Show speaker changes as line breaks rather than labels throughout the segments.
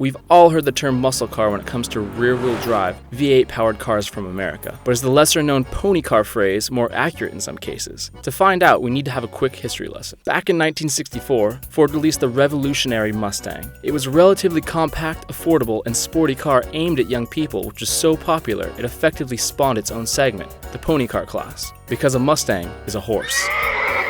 We've all heard the term muscle car when it comes to rear-wheel drive, V8 powered cars from America, but is the lesser-known pony car phrase more accurate in some cases? To find out, we need to have a quick history lesson. Back in 1964, Ford released the revolutionary Mustang. It was a relatively compact, affordable, and sporty car aimed at young people, which was so popular it effectively spawned its own segment, the pony car class, because a Mustang is a horse.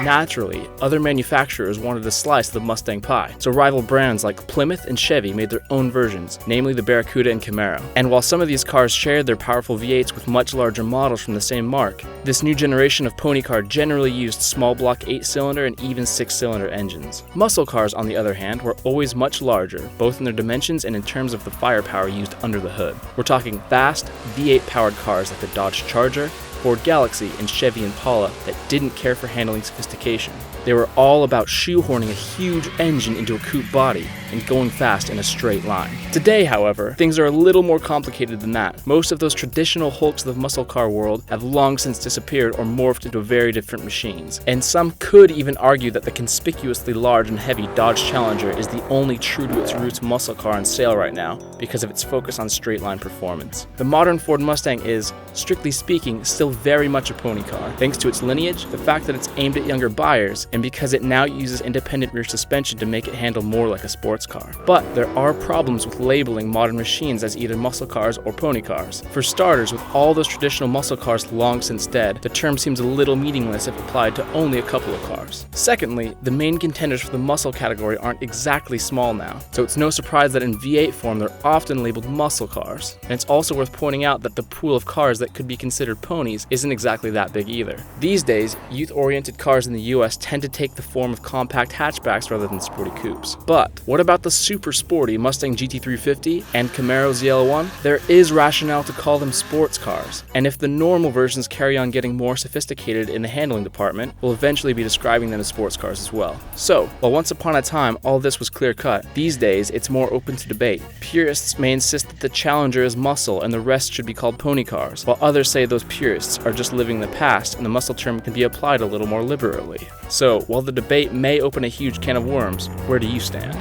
Naturally, other manufacturers wanted a slice of the Mustang pie, so rival brands like Plymouth and Chevy made their own versions, namely the Barracuda and Camaro. And while some of these cars shared their powerful V8s with much larger models from the same marque, this new generation of pony car generally used small block 8-cylinder and even 6-cylinder engines. Muscle cars, on the other hand, were always much larger, both in their dimensions and in terms of the firepower used under the hood. We're talking fast, V8 powered cars like the Dodge Charger, Ford Galaxy, and Chevy Impala that didn't care for handling sophistication. They were all about shoehorning a huge engine into a coupe body and going fast in a straight line. Today, however, things are a little more complicated than that. Most of those traditional hulks of the muscle car world have long since disappeared or morphed into very different machines. And some could even argue that the conspicuously large and heavy Dodge Challenger is the only true to its roots muscle car on sale right now because of its focus on straight line performance. The modern Ford Mustang is, strictly speaking, still very much a pony car, thanks to its lineage, the fact that it's aimed at younger buyers, and because it now uses independent rear suspension to make it handle more like a sports car. But there are problems with labeling modern machines as either muscle cars or pony cars. For starters, with all those traditional muscle cars long since dead, the term seems a little meaningless if applied to only a couple of cars. Secondly, the main contenders for the muscle category aren't exactly small now, so it's no surprise that in V8 form they're often labeled muscle cars. And it's also worth pointing out that the pool of cars that could be considered ponies isn't exactly that big either. These days, youth-oriented cars in the US tend to take the form of compact hatchbacks rather than sporty coupes. But what about the super sporty Mustang GT350 and Camaro ZL1? There is rationale to call them sports cars, and if the normal versions carry on getting more sophisticated in the handling department, we'll eventually be describing them as sports cars as well. So, while once upon a time all this was clear-cut, these days it's more open to debate. Purists may insist that the Challenger is muscle and the rest should be called pony cars, while others say those purists are just living in the past and the muscle term can be applied a little more liberally. So, while the debate may open a huge can of worms, where do you stand?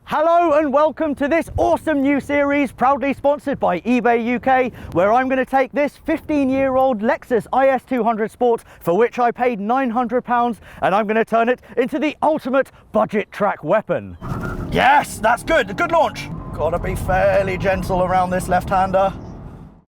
Hello and welcome to this awesome new series proudly sponsored by eBay UK, where I'm going to take this 15-year-old Lexus IS200 Sport, for which I paid £900, and I'm going to turn it into the ultimate budget track weapon. Yes, that's good, a good launch. Gotta be fairly gentle around this left-hander.